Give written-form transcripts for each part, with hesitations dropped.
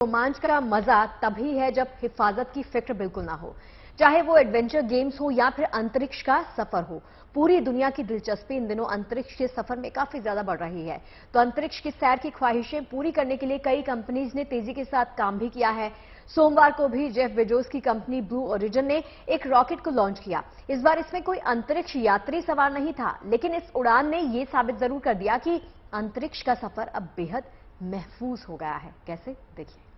रोमांच का मजा तभी है जब हिफाजत की फिक्र बिल्कुल ना हो, चाहे वो एडवेंचर गेम्स हो या फिर अंतरिक्ष का सफर हो। पूरी दुनिया की दिलचस्पी इन दिनों अंतरिक्ष के सफर में काफी ज्यादा बढ़ रही है। तो अंतरिक्ष की सैर की ख्वाहिशें पूरी करने के लिए कई कंपनीज ने तेजी के साथ काम भी किया है। सोमवार को भी जेफ बेजोस की कंपनी ब्लू ओरिजिन ने एक रॉकेट को लॉन्च किया। इस बार इसमें कोई अंतरिक्ष यात्री सवार नहीं था, लेकिन इस उड़ान ने यह साबित जरूर कर दिया कि अंतरिक्ष का सफर अब बेहद महफूज हो गया है। कैसे, देखिए।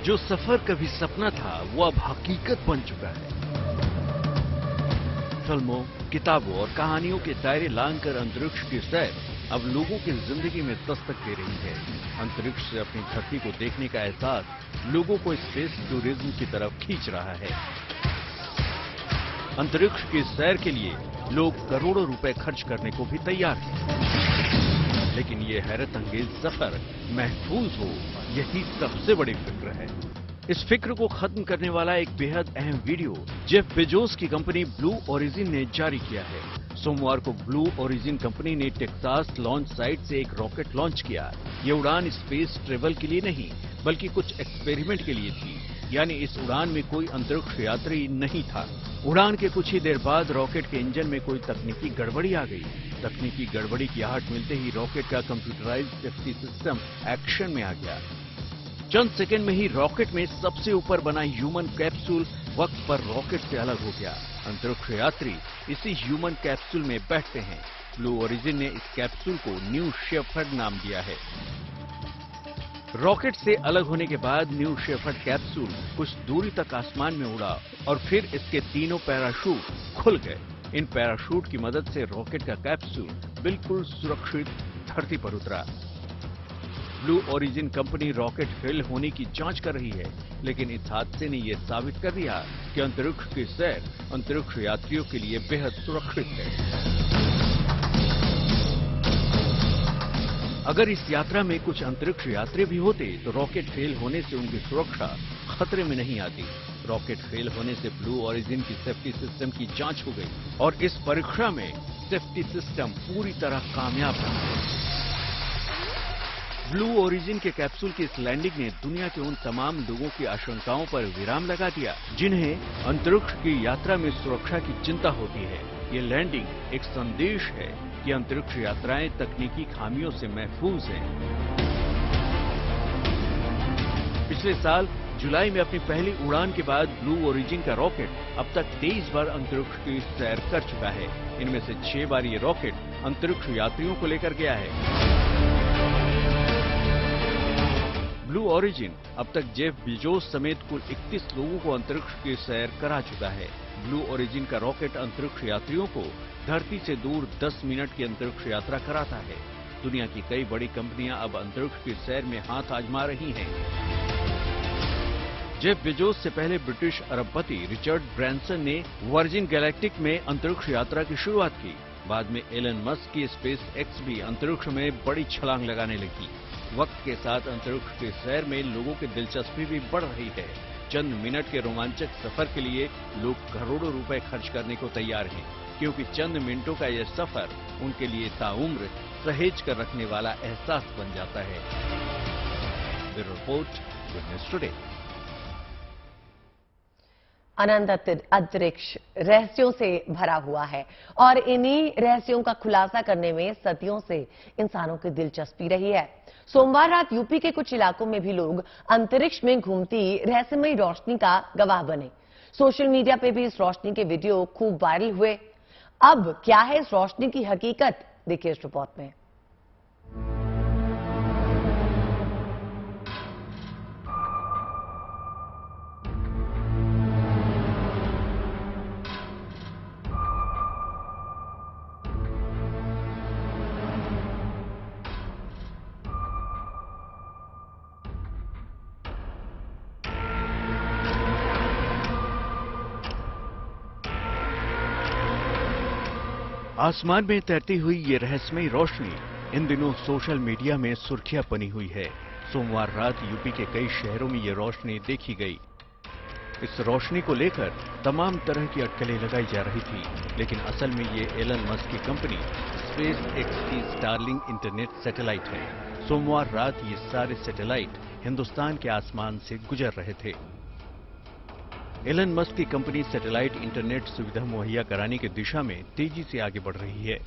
जो सफर कभी सपना था वो अब हकीकत बन चुका है। फिल्मों, किताबों और कहानियों के दायरे लांघकर अंतरिक्ष की सैर अब लोगों की जिंदगी में दस्तक दे रही है। अंतरिक्ष से अपनी धरती को देखने का एहसास लोगों को स्पेस टूरिज्म की तरफ खींच रहा है। अंतरिक्ष की सैर के लिए लोग करोड़ों रुपए खर्च करने को भी तैयार हैं। लेकिन ये हैरत अंगेज सफर महफूज हो, यही सबसे बड़ी फिक्र है। इस फिक्र को खत्म करने वाला एक बेहद अहम वीडियो जेफ बेजोस की कंपनी ब्लू ओरिजिन ने जारी किया है। सोमवार को ब्लू ओरिजिन कंपनी ने टेक्सास लॉन्च साइट से एक रॉकेट लॉन्च किया। ये उड़ान स्पेस ट्रेवल के लिए नहीं, बल्कि कुछ एक्सपेरिमेंट के लिए थी। यानी इस उड़ान में कोई अंतरिक्ष यात्री नहीं था। उड़ान के कुछ ही देर बाद रॉकेट के इंजन में कोई तकनीकी गड़बड़ी आ गई। तकनीकी गड़बड़ी की आहट मिलते ही रॉकेट का कंप्यूटराइज्ड सेफ्टी सिस्टम एक्शन में आ गया। चंद सेकंड में ही रॉकेट में सबसे ऊपर बना ह्यूमन कैप्सूल वक्त पर रॉकेट से अलग हो गया। अंतरिक्ष यात्री इसी ह्यूमन कैप्सूल में बैठते हैं। ब्लू ओरिजिन ने इस कैप्सूल को न्यू शेफर्ड नाम दिया है। रॉकेट से अलग होने के बाद न्यू शेफर्ड कैप्सूल कुछ दूरी तक आसमान में उड़ा और फिर इसके तीनों पैराशूट खुल गए। इन पैराशूट की मदद से रॉकेट का कैप्सूल बिल्कुल सुरक्षित धरती पर उतरा। Blue origin company rocket fail होने की जांच कर रही है, लेकिन इस हादसे ने यह साबित कर दिया कि अंतरिक्ष की सैर अंतरिक्ष यात्रियों के लिए बेहद सुरक्षित है। अगर इस यात्रा में कुछ अंतरिक्ष यात्री भी होते तो रॉकेट फेल होने से उनकी सुरक्षा खतरे में नहीं आती। रॉकेट फेल होने से ब्लू ओरिजिन की सेफ्टी सिस्टम की जांच हो गई और इस परीक्षा में सेफ्टी सिस्टम पूरी तरह कामयाब रहा। ब्लू ओरिजिन के कैप्सूल की इस लैंडिंग ने दुनिया के उन तमाम लोगों की आशंकाओं पर विराम लगा दिया जिन्हें अंतरिक्ष की यात्रा में सुरक्षा की चिंता होती है। ये लैंडिंग एक संदेश है कि अंतरिक्ष यात्राएं तकनीकी खामियों से महफूज हैं। पिछले साल जुलाई में अपनी पहली उड़ान के बाद ब्लू ओरिजिन का रॉकेट अब तक 23 बार अंतरिक्ष की सैर कर चुका है। इनमें से 6 बार ये रॉकेट अंतरिक्ष यात्रियों को लेकर गया है। ब्लू ओरिजिन अब तक जेफ बेजोस समेत कुल 31 लोगों को अंतरिक्ष की सैर करा चुका है। ब्लू ओरिजिन का रॉकेट अंतरिक्ष यात्रियों को धरती से दूर 10 मिनट की अंतरिक्ष यात्रा कराता है। दुनिया की कई बड़ी कंपनियां अब अंतरिक्ष की सैर में हाथ आजमा रही हैं। जेफ बेजोस से पहले ब्रिटिश अरबपति रिचर्ड ब्रैंसन ने वर्जिन गैलेक्टिक में अंतरिक्ष यात्रा की शुरुआत की। बाद में एलन मस्क की स्पेस एक्स भी अंतरिक्ष में बड़ी छलांग लगाने लगी। वक्त के साथ अंतरिक्ष की सैर में लोगों की दिलचस्पी भी बढ़ रही है। चंद मिनट के रोमांचक सफर के लिए लोग करोड़ों रुपए खर्च करने को तैयार हैं, क्योंकि चंद मिनटों का यह सफर उनके लिए ताउम्र सहेज कर रखने वाला एहसास बन जाता है। Bureau report, good news today. अनंत अंतरिक्ष रहस्यों से भरा हुआ है और इन्हीं रहस्यों का खुलासा करने में सदियों से इंसानों की दिलचस्पी रही है। सोमवार रात यूपी के कुछ इलाकों में भी लोग अंतरिक्ष में घूमती रहस्यमयी रोशनी का गवाह बने। सोशल मीडिया पे भी इस रोशनी के वीडियो खूब वायरल हुए। अब क्या है इस रोशनी की हकीकत, देखिए इस रिपोर्ट में। आसमान में तैरती हुई ये रहस्यमयी रोशनी इन दिनों सोशल मीडिया में सुर्खियां बनी हुई है। सोमवार रात यूपी के कई शहरों में ये रोशनी देखी गई। इस रोशनी को लेकर तमाम तरह की अटकलें लगाई जा रही थी, लेकिन असल में ये एलन मस्क की कंपनी स्पेस एक्स की स्टारलिंक इंटरनेट सैटेलाइट है। सोमवार रात ये सारे सैटेलाइट हिंदुस्तान के आसमान से गुजर रहे थे। एलन मस्क की कंपनी सैटेलाइट इंटरनेट सुविधा मुहैया कराने की दिशा में तेजी से आगे बढ़ रही है।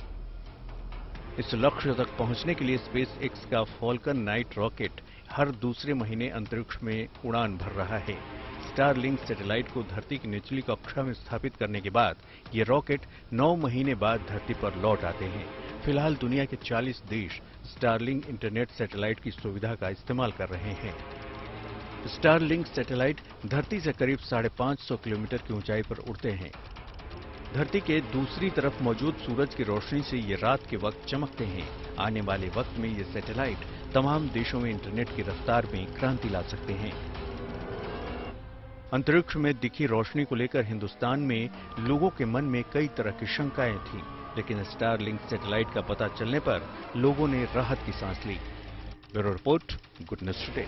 इस लक्ष्य तक पहुंचने के लिए स्पेस एक्स का फॉल्कन नाइट रॉकेट हर दूसरे महीने अंतरिक्ष में उड़ान भर रहा है। स्टारलिंक सैटेलाइट को धरती की निचली कक्षा में स्थापित करने के बाद ये रॉकेट 9 महीने बाद धरती पर लौट आते हैं। फिलहाल दुनिया के 40 देश स्टारलिंक इंटरनेट सैटेलाइट की सुविधा का इस्तेमाल कर रहे हैं। स्टारलिंक सैटेलाइट धरती से करीब 550 किलोमीटर की ऊंचाई पर उड़ते हैं। धरती के दूसरी तरफ मौजूद सूरज की रोशनी से ये रात के वक्त चमकते हैं। आने वाले वक्त में ये सैटेलाइट तमाम देशों में इंटरनेट की रफ्तार में क्रांति ला सकते हैं। अंतरिक्ष में दिखी रोशनी को लेकर हिंदुस्तान में लोगों के मन में कई तरह की शंकाएं थीं, लेकिन स्टारलिंक सैटेलाइट का पता चलने पर लोगों ने राहत की सांस ली। Bureau report, good news today.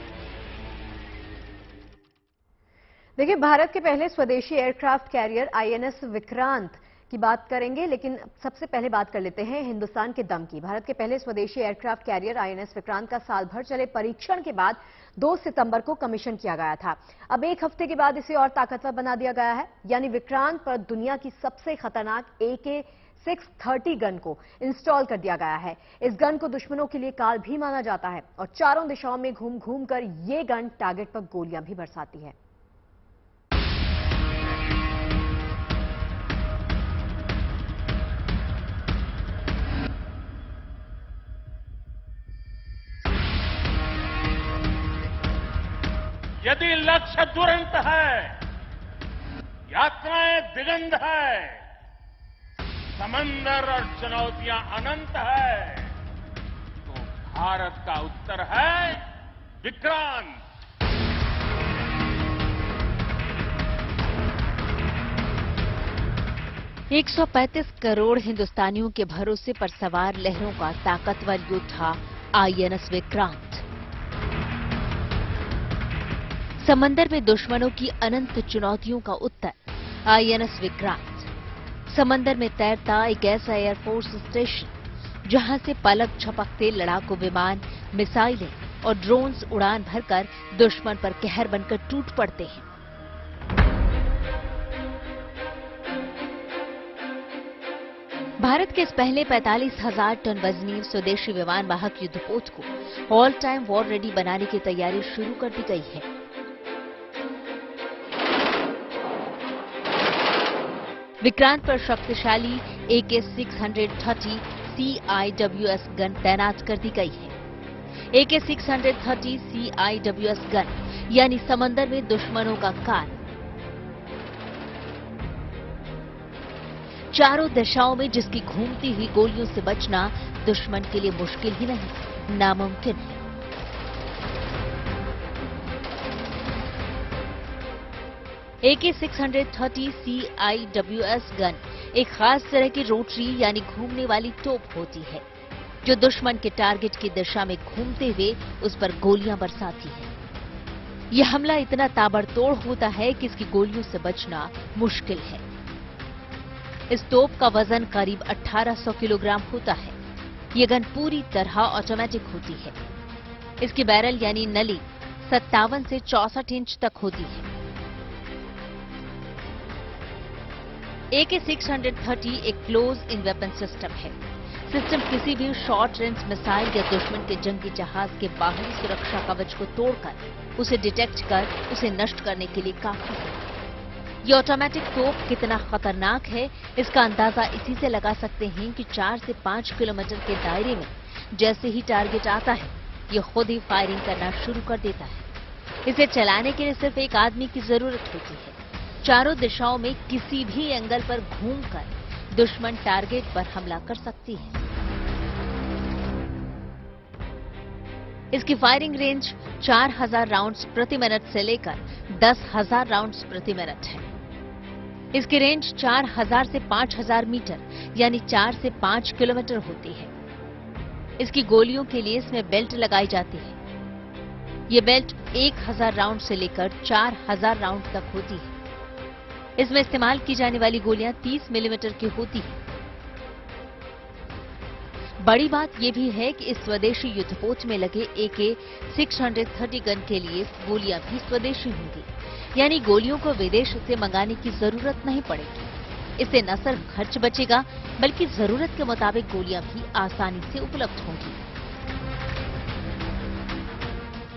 देखिए, भारत के पहले स्वदेशी एयरक्राफ्ट कैरियर आईएनएस विक्रांत की बात करेंगे, लेकिन सबसे पहले बात कर लेते हैं हिंदुस्तान के दम की। भारत के पहले स्वदेशी एयरक्राफ्ट कैरियर आईएनएस विक्रांत का साल भर चले परीक्षण के बाद 2 सितंबर को कमीशन किया गया था। अब एक हफ्ते के बाद इसे और ताकतवर बना दिया गया है, यानी विक्रांत पर दुनिया की सबसे खतरनाक AK-630 गन को इंस्टॉल कर दिया गया है। इस गन को दुश्मनों के लिए काल भी माना जाता है और चारों दिशाओं में घूम घूम कर ये गन टारगेट पर गोलियां भी बरसाती है। यदि लक्ष्य दुरंत है, यात्राएं दिगंत है, समंदर और चुनौतियां अनंत है, तो भारत का उत्तर है विक्रांत। एक 135 करोड़ हिंदुस्तानियों के भरोसे पर सवार लहरों का ताकतवर योद्धा आईएनएस विक्रांत। समंदर में दुश्मनों की अनंत चुनौतियों का उत्तर आईएनएस विक्रांत। समंदर में तैरता एक ऐसा एयरफोर्स स्टेशन जहां से पलक झपकते लड़ाकू विमान, मिसाइलें और ड्रोन्स उड़ान भरकर दुश्मन पर कहर बनकर टूट पड़ते हैं। भारत के इस पहले 45,000 टन वजनी स्वदेशी विमान वाहक युद्धपोत को ऑल टाइम वॉर रेडी बनाने की तैयारी शुरू कर दी गई है। विक्रांत पर शक्तिशाली AK-630 CIWS गन तैनात कर दी गई है। AK-630 CIWS गन यानी समंदर में दुश्मनों का काल। चारों दिशाओं में जिसकी घूमती हुई गोलियों से बचना दुश्मन के लिए मुश्किल ही नहीं, नामुमकिन है। AK-630 CIWS गन एक खास तरह की रोटरी यानी घूमने वाली तोप होती है, जो दुश्मन के टारगेट की दिशा में घूमते हुए उस पर गोलियां बरसाती है। यह हमला इतना ताबड़तोड़ होता है कि इसकी गोलियों से बचना मुश्किल है। इस तोप का वजन करीब 1800 किलोग्राम होता है। यह गन पूरी तरह ऑटोमेटिक होती है। इसकी बैरल यानी नली 57 से 64 इंच तक होती है। AK-630 एक क्लोज इन वेपन सिस्टम है। सिस्टम किसी भी शॉर्ट रेंज मिसाइल या दुश्मन के जंगी जहाज के बाहरी सुरक्षा कवच को तोड़कर उसे डिटेक्ट कर उसे नष्ट करने के लिए काफी है। ये ऑटोमेटिक तोप कितना खतरनाक है, इसका अंदाजा इसी से लगा सकते हैं कि 4 से 5 किलोमीटर के दायरे में जैसे ही टारगेट आता है, ये खुद ही फायरिंग करना शुरू कर देता है। इसे चलाने के लिए सिर्फ एक आदमी की जरूरत होती है। चारों दिशाओं में किसी भी एंगल पर घूमकर दुश्मन टारगेट पर हमला कर सकती है। इसकी फायरिंग रेंज 4000 राउंड्स प्रति मिनट से लेकर 10,000 राउंड्स प्रति मिनट है। इसकी रेंज 4000 से 5000 मीटर यानी 4 से 5 किलोमीटर होती है। इसकी गोलियों के लिए इसमें बेल्ट लगाई जाती है। ये बेल्ट 1000 राउंड से लेकर 4000 राउंड तक होती है। इसमें इस्तेमाल की जाने वाली गोलियां 30 मिलीमीटर की होती हैं। बड़ी बात यह भी है कि इस स्वदेशी युद्धपोत में लगे AK-630 गन के लिए गोलियां भी स्वदेशी होंगी, यानी गोलियों को विदेश से मंगाने की जरूरत नहीं पड़ेगी। इससे न सिर्फ खर्च बचेगा, बल्कि जरूरत के मुताबिक गोलियां भी आसानी से उपलब्ध होंगी।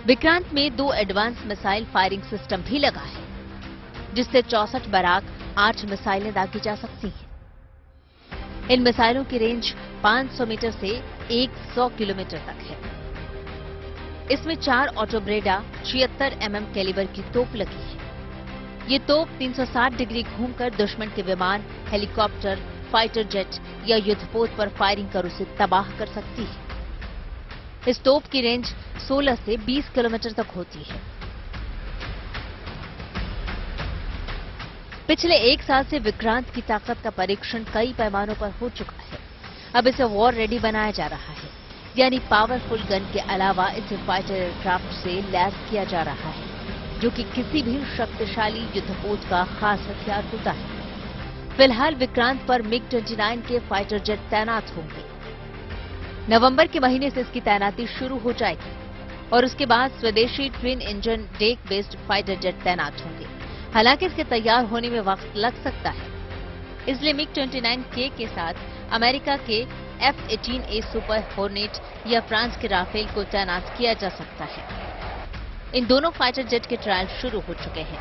विक्रांत में 2 एडवांस मिसाइल फायरिंग सिस्टम भी लगा है, जिससे 64 बराक 8 मिसाइलें दागी जा सकती हैं। इन मिसाइलों की रेंज 500 मीटर से 100 किलोमीटर तक है। इसमें 4 ऑटोब्रेडा 76 mm कैलिबर की तोप लगी है। ये तोप 360 डिग्री घूमकर दुश्मन के विमान, हेलीकॉप्टर, फाइटर जेट या युद्धपोत पर फायरिंग कर उसे तबाह कर सकती है। इस तोप की रेंज 16 से 20 किलोमीटर तक होती है। पिछले 1 साल से विक्रांत की ताकत का परीक्षण कई पैमानों पर हो चुका है। अब इसे वॉर रेडी बनाया जा रहा है, यानी पावरफुल गन के अलावा इसे फाइटर एयरक्राफ्ट से लैस किया जा रहा है, जो कि किसी भी शक्तिशाली युद्धपोत का खास हथियार होता है। फिलहाल विक्रांत पर MiG-29 के फाइटर जेट तैनात होंगे। नवंबर के महीने से इसकी तैनाती शुरू हो जाएगी और उसके बाद स्वदेशी twin engine deck based fighter jet तैनात होंगे। हालांकि इसके तैयार होने में वक्त लग सकता है, इसलिए MiG-29K के साथ अमेरिका के F-18A सुपर हॉर्नेट या फ्रांस के राफेल को तैनात किया जा सकता है। इन दोनों फाइटर जेट के ट्रायल शुरू हो चुके हैं।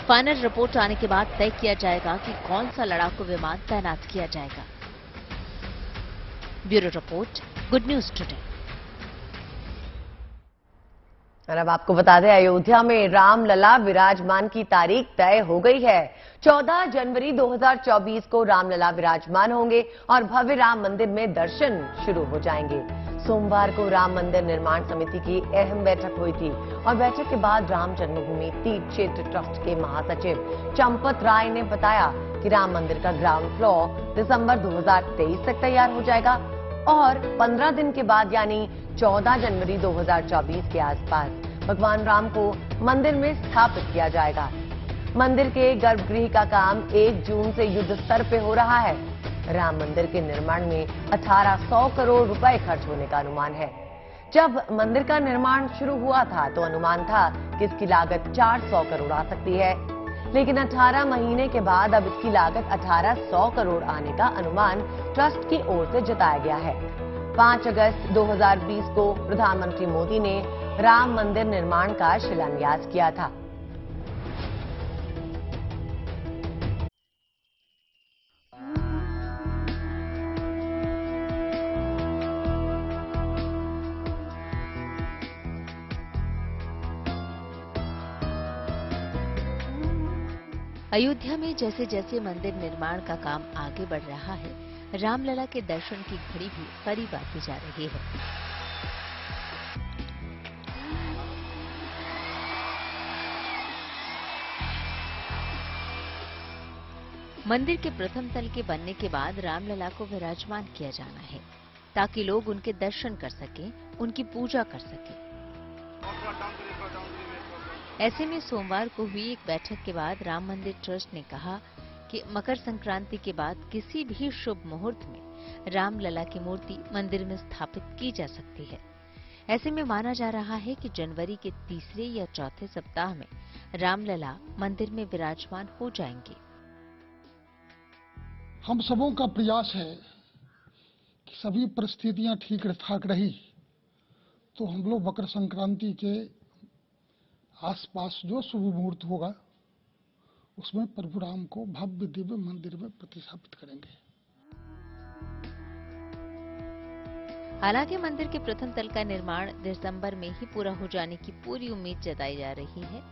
फाइनल रिपोर्ट आने के बाद तय किया जाएगा कि कौन सा लड़ाकू विमान तैनात किया जाएगा। Bureau report, good news today. और अब आपको बता दें, अयोध्या में रामलला विराजमान की तारीख तय हो गई है। 14 जनवरी 2024 को रामलला विराजमान होंगे और भव्य राम मंदिर में दर्शन शुरू हो जाएंगे। सोमवार को राम मंदिर निर्माण समिति की अहम बैठक हुई थी और बैठक के बाद राम जन्मभूमि तीर्थ क्षेत्र ट्रस्ट के महासचिव चंपत राय ने बताया कि राम मंदिर का ग्राउंड फ्लोर दिसंबर 2023 तक तैयार हो जाएगा और 15 दिन के बाद यानी 14 जनवरी 2024 के आसपास भगवान राम को मंदिर में स्थापित किया जाएगा। मंदिर के गर्भगृह का काम 1 जून से युद्ध स्तर पे हो रहा है। राम मंदिर के निर्माण में 1800 करोड़ रुपए खर्च होने का अनुमान है। जब मंदिर का निर्माण शुरू हुआ था तो अनुमान था कि इसकी लागत 400 करोड़ आ सकती है, लेकिन 18 महीने के बाद अब इसकी लागत 1800 करोड़ आने का अनुमान ट्रस्ट की ओर से जताया गया है। 5 अगस्त 2020 को प्रधानमंत्री मोदी ने राम मंदिर निर्माण का शिलान्यास किया था। अयोध्या में जैसे जैसे मंदिर निर्माण का काम आगे बढ़ रहा है, रामलला के दर्शन की घड़ी भी करीब आती जा रही है। मंदिर के प्रथम तल के बनने के बाद रामलला को विराजमान किया जाना है, ताकि लोग उनके दर्शन कर सकें, उनकी पूजा कर सकें। ऐसे में सोमवार को हुई एक बैठक के बाद राम मंदिर ट्रस्ट ने कहा कि मकर संक्रांति के बाद किसी भी शुभ मुहूर्त में रामलला की मूर्ति मंदिर में स्थापित की जा सकती है। ऐसे में माना जा रहा है कि जनवरी के तीसरे या चौथे सप्ताह में रामलला मंदिर में विराजमान हो जाएंगे। हम सबों का प्रयास है कि सभी परिस्थितियां ठीक ठाक रही तो हम लोग मकर संक्रांति के आसपास जो शुभ मुहूर्त होगा उसमें प्रभु राम को भव्य दिव्य मंदिर में प्रतिष्ठापित करेंगे। हालांकि मंदिर के प्रथम तल का निर्माण दिसंबर में ही पूरा हो जाने की पूरी उम्मीद जताई जा रही है,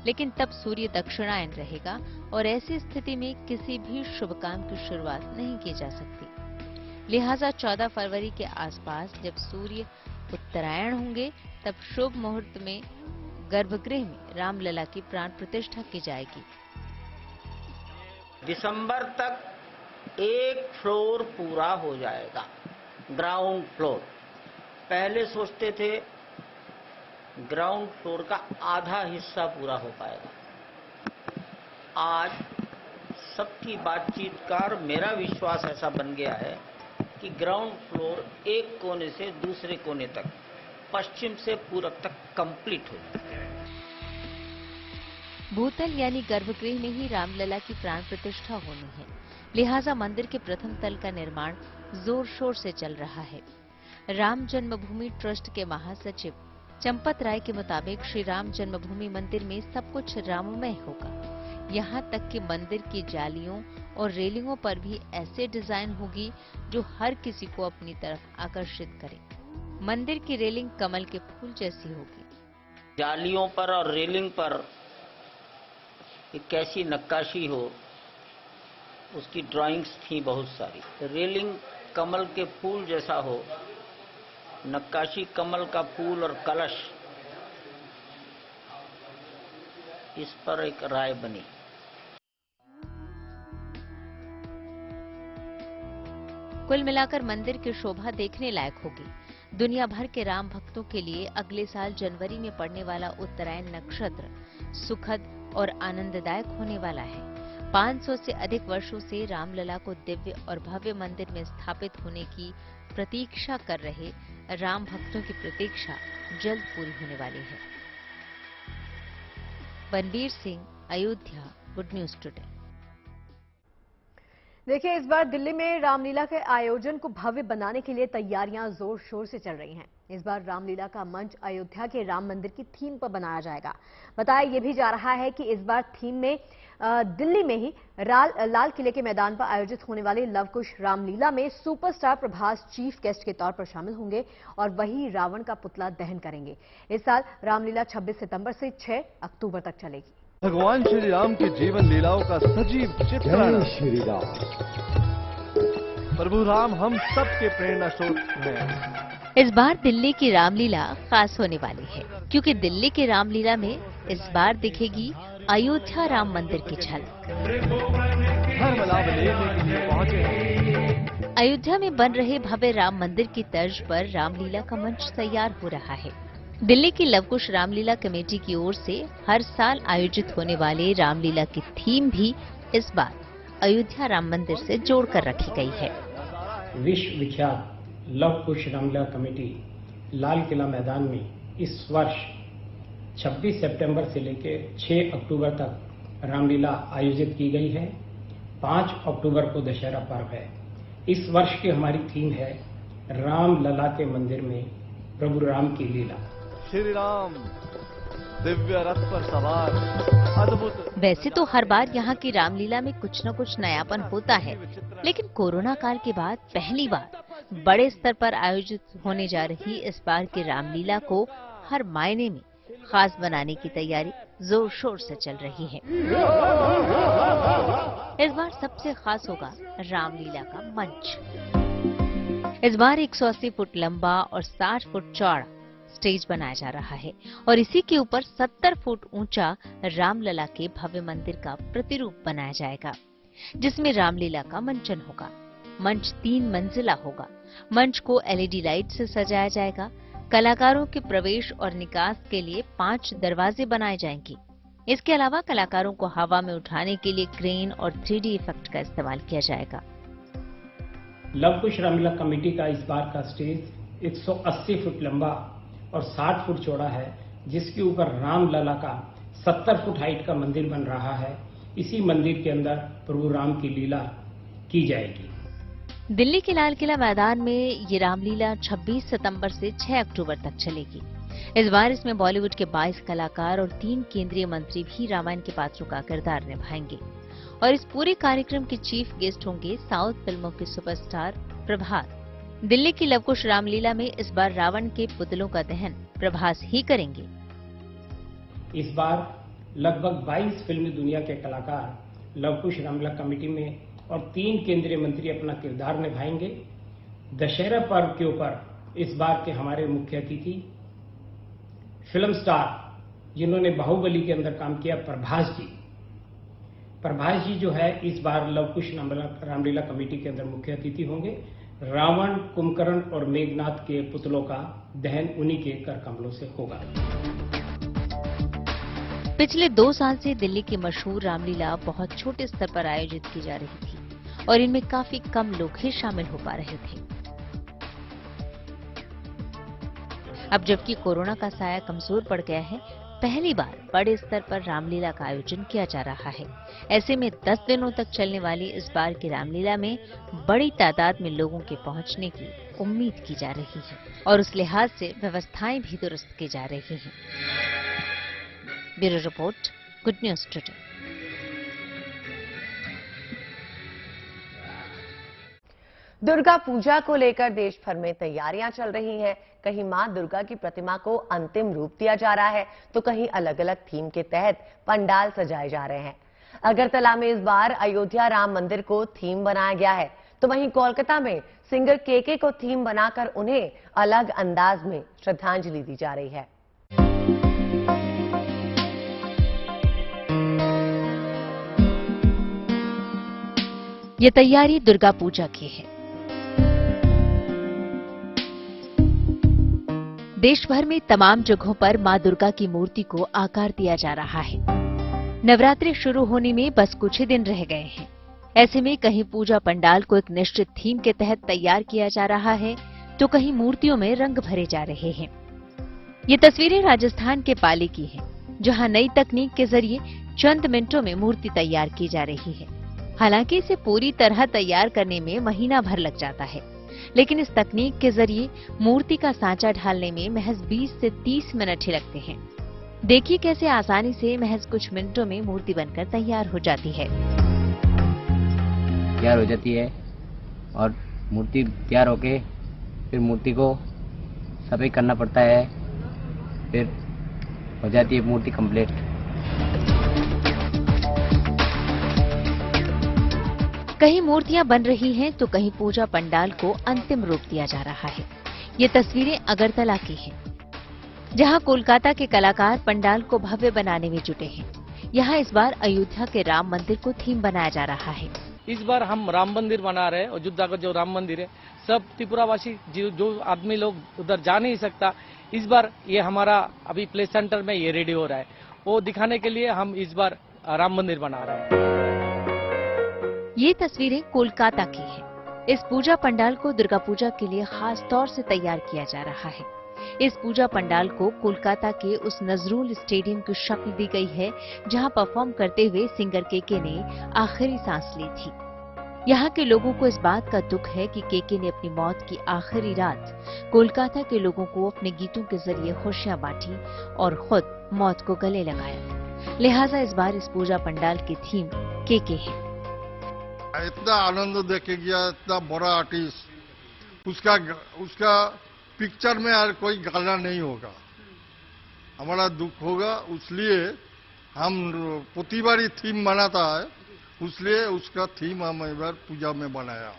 लेकिन तब सूर्य दक्षिणायन रहेगा और ऐसी स्थिति में किसी भी शुभ काम की शुरुआत नहीं की जा सकती। लिहाजा 14 फरवरी के आसपास जब सूर्य उत्तरायण होंगे तब शुभ मुहूर्त में गर्भगृह में रामलला की प्राण प्रतिष्ठा की जाएगी। दिसंबर तक 1 फ्लोर पूरा हो जाएगा, ग्राउंड फ्लोर। पहले सोचते थे ग्राउंड फ्लोर का आधा हिस्सा पूरा हो पाएगा। आज सबकी बातचीत का और मेरा विश्वास ऐसा बन गया है कि ग्राउंड फ्लोर एक कोने से दूसरे कोने तक, पश्चिम से पूरब तक कंप्लीट हो चुका है। भूतल यानी गर्भगृह में ही रामलला की प्राण प्रतिष्ठा होनी है, लिहाजा मंदिर के प्रथम तल का निर्माण जोर शोर से चल रहा है। राम जन्मभूमि ट्रस्ट के महासचिव चंपत राय के मुताबिक श्री राम जन्मभूमि मंदिर में सब कुछ राममय होगा। यहाँ तक कि मंदिर की जालियों और रेलिंगों पर भी ऐसे डिजाइन होगी जो हर किसी को अपनी तरफ आकर्षित करे। मंदिर की रेलिंग कमल के फूल जैसी होगी। जालियों पर और रेलिंग पर एक कैसी नक्काशी हो, उसकी ड्राइंग्स थी बहुत सारी। रेलिंग कमल के फूल जैसा हो, नक्काशी कमल का फूल और कलश, इस पर एक राय बनी। कुल मिलाकर मंदिर की शोभा देखने लायक होगी। दुनिया भर के राम भक्तों के लिए अगले साल जनवरी में पड़ने वाला उत्तरायण नक्षत्र सुखद और आनंददायक होने वाला है। 500 से अधिक वर्षों से रामलला को दिव्य और भव्य मंदिर में स्थापित होने की प्रतीक्षा कर रहे राम भक्तों की प्रतीक्षा जल्द पूरी होने वाली है। Banbir Singh, Ayodhya, good news today. देखिए, इस बार दिल्ली में रामलीला के आयोजन को भव्य बनाने के लिए तैयारियां जोर शोर से चल रही हैं। इस बार रामलीला का मंच अयोध्या के राम मंदिर की थीम पर बनाया जाएगा। बताया यह भी जा रहा है कि इस बार थीम में दिल्ली में ही लाल किले के मैदान पर आयोजित होने वाली लवकुश रामलीला में सुपरस्टार प्रभास चीफ गेस्ट के तौर पर शामिल होंगे और वही रावण का पुतला दहन करेंगे। इस साल रामलीला 26 सितंबर से 6 अक्टूबर तक चलेगी। भगवान श्री राम के जीवन लीलाओं का सजीव चित्रण। श्री राम, प्रभु राम हम सबके प्रेरणा स्रोत हैं। इस बार दिल्ली की रामलीला खास होने वाली है, क्योंकि दिल्ली की रामलीला में इस बार दिखेगी अयोध्या राम मंदिर की झलक। धर्म लाभ लेने के लिए पहुंचे हैं। अयोध्या में बन रहे भव्य राम मंदिर की तर्ज पर रामलीला का मंच तैयार हो रहा है। दिल्ली की लवकुश रामलीला कमेटी की ओर से हर साल आयोजित होने वाले रामलीला की थीम भी इस बार अयोध्या राम मंदिर से जोड़कर रखी गई है। विश्व विख्यात लवकुश रामलीला कमेटी लाल किला मैदान में इस वर्ष 26 सितंबर से लेकर 6 अक्टूबर तक रामलीला आयोजित की गई है। 5 अक्टूबर को दशहरा पर्व है। इस वर्ष की हमारी थीम है राम लला के मंदिर में प्रभु राम की लीला। श्री राम दिव्य रथ पर सवार, अद्भुत। वैसे तो हर बार यहाँ की रामलीला में कुछ न कुछ नयापन होता है, लेकिन कोरोना काल के बाद पहली बार बड़े स्तर पर आयोजित होने जा रही इस बार की रामलीला को हर मायने में खास बनाने की तैयारी जोर शोर से चल रही है। इस बार सबसे खास होगा रामलीला का मंच। इस बार 180 फुट लंबा और 60 फुट चौड़ा स्टेज बनाया जा रहा है और इसी के ऊपर 70 फुट ऊंचा रामलला के भव्य मंदिर का प्रतिरूप बनाया जाएगा, जिसमें रामलीला का मंचन होगा। मंच 3 मंजिला होगा। मंच को LED लाइट से सजाया जाएगा। कलाकारों के प्रवेश और निकास के लिए 5 दरवाजे बनाए जाएंगे। इसके अलावा कलाकारों को हवा में उठाने के लिए क्रेन और 3D इफेक्ट का इस्तेमाल किया जाएगा। लवकुश रामलीला कमेटी का इस बार का स्टेज 180 फुट लंबा और 60 फुट चौड़ा है, जिसके ऊपर रामलला का 70 फुट हाइट का मंदिर बन रहा है। इसी मंदिर के अंदर प्रभु राम की लीला की जाएगी। दिल्ली के लाल किला मैदान में ये रामलीला 26 सितंबर से 6 अक्टूबर तक चलेगी। इस बार इसमें बॉलीवुड के 22 कलाकार और 3 केंद्रीय मंत्री भी रामायण के पात्रों का किरदार निभाएंगे और इस पूरे कार्यक्रम के चीफ गेस्ट होंगे साउथ फिल्मों के सुपरस्टार प्रभास। दिल्ली की लवकुश रामलीला में इस बार रावण के पुतलों का दहन प्रभास ही करेंगे। इस बार लगभग 22 फिल्मी दुनिया के कलाकार लवकुश रामलीला कमेटी में और 3 केंद्रीय मंत्री अपना किरदार निभाएंगे। दशहरा पर्व के ऊपर इस बार के हमारे मुख्य अतिथि फिल्म स्टार जिन्होंने बाहुबली के अंदर काम किया, प्रभास जी जो है इस बार लवकुश रामलीला कमेटी के अंदर मुख्य अतिथि होंगे। रावण, कुंभकर्ण और मेघनाथ के पुतलों का दहन उन्हीं के कर कमलों से होगा। पिछले 2 साल से दिल्ली की मशहूर रामलीला बहुत छोटे स्तर पर आयोजित की जा रही थी और इनमें काफी कम लोग ही शामिल हो पा रहे थे। अब जबकि कोरोना का साया कमजोर पड़ गया है, पहली बार बड़े स्तर पर रामलीला का आयोजन किया जा रहा है। ऐसे में 10 दिनों तक चलने वाली इस बार की रामलीला में बड़ी तादाद में लोगों के पहुंचने की उम्मीद की जा रही है और उस लिहाज से व्यवस्थाएं भी दुरुस्त की जा रही हैं। Bureau report, good news today. Durga Puja को लेकर देश भर में तैयारियां चल रही हैं। कहीं मां दुर्गा की प्रतिमा को अंतिम रूप दिया जा रहा है तो कहीं अलग अलग थीम के तहत पंडाल सजाए जा रहे हैं। अगरतला में इस बार अयोध्या राम मंदिर को थीम बनाया गया है तो वहीं कोलकाता में सिंगर केके को थीम बनाकर उन्हें अलग अंदाज में श्रद्धांजलि दी जा रही है। ये तैयारी दुर्गा पूजा की है। देश भर में तमाम जगहों पर मां दुर्गा की मूर्ति को आकार दिया जा रहा है। नवरात्रि शुरू होने में बस कुछ ही दिन रह गए हैं। ऐसे में कहीं पूजा पंडाल को एक निश्चित थीम के तहत तैयार किया जा रहा है तो कहीं मूर्तियों में रंग भरे जा रहे हैं। ये तस्वीरें राजस्थान के पाली की हैं, जहां नई तकनीक के जरिए चंद मिनटों में मूर्ति तैयार की जा रही है। हालांकि इसे पूरी तरह तैयार करने में महीना भर लग जाता है, लेकिन इस तकनीक के जरिए मूर्ति का सांचा ढालने में महज 20 से 30 मिनट ही लगते हैं। देखिए कैसे आसानी से महज कुछ मिनटों में मूर्ति बनकर तैयार हो जाती है। तैयार हो जाती है और मूर्ति तैयार होके फिर मूर्ति को सफाई करना पड़ता है, फिर हो जाती है मूर्ति कंप्लीट। कहीं मूर्तियां बन रही हैं तो कहीं पूजा पंडाल को अंतिम रूप दिया जा रहा है। ये तस्वीरें अगरतला की हैं, जहां कोलकाता के कलाकार पंडाल को भव्य बनाने में जुटे हैं। यहां इस बार अयोध्या के राम मंदिर को थीम बनाया जा रहा है। इस बार हम राम मंदिर बना रहे हैं। अयोध्या का जो राम मंदिर है, सब त्रिपुरावासी जो आदमी लोग उधर जा नहीं सकता, इस बार ये हमारा अभी प्ले सेंटर में ये रेडी हो रहा है। वो दिखाने के लिए हम इस बार राम मंदिर बना रहे हैं। ये तस्वीरें कोलकाता की हैं। इस पूजा पंडाल को दुर्गा पूजा के लिए खास तौर से तैयार किया जा रहा है। इस पूजा पंडाल को कोलकाता के उस नजरुल स्टेडियम की शक्ल दी गई है, जहां परफॉर्म करते हुए सिंगर केके ने आखिरी सांस ली थी। यहाँ के लोगों को इस बात का दुख है कि केके ने अपनी मौत की आखिरी रात कोलकाता के लोगों को अपने गीतों के जरिए खुशियां बांटी और खुद मौत को गले लगाया। लिहाजा इस बार इस पूजा पंडाल की थीम केके है। इतना आनंद देखे गया, इतना बड़ा आर्टिस्ट, उसका पिक्चर में यार कोई गाना नहीं होगा, हमारा दुख होगा। इसलिए हम प्रतिबारी थीम बनाता है, इसलिए उसका थीम हम एक बार पूजा में बनाया।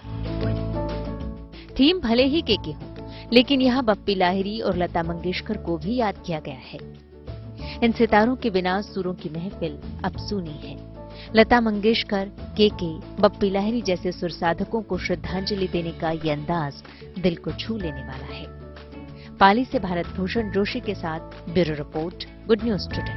थीम भले ही केके हो, लेकिन यहाँ बप्पी लाहिरी और लता मंगेशकर को भी याद किया गया है। इन सितारों के बिना सुरों की महफिल अब सूनी है। लता मंगेशकर, केके, बप्पी लाहिरी जैसे सुर साधकों को श्रद्धांजलि देने का ये अंदाज दिल को छू लेने वाला है। पाली से भारत भूषण जोशी के साथ bureau report, good news today.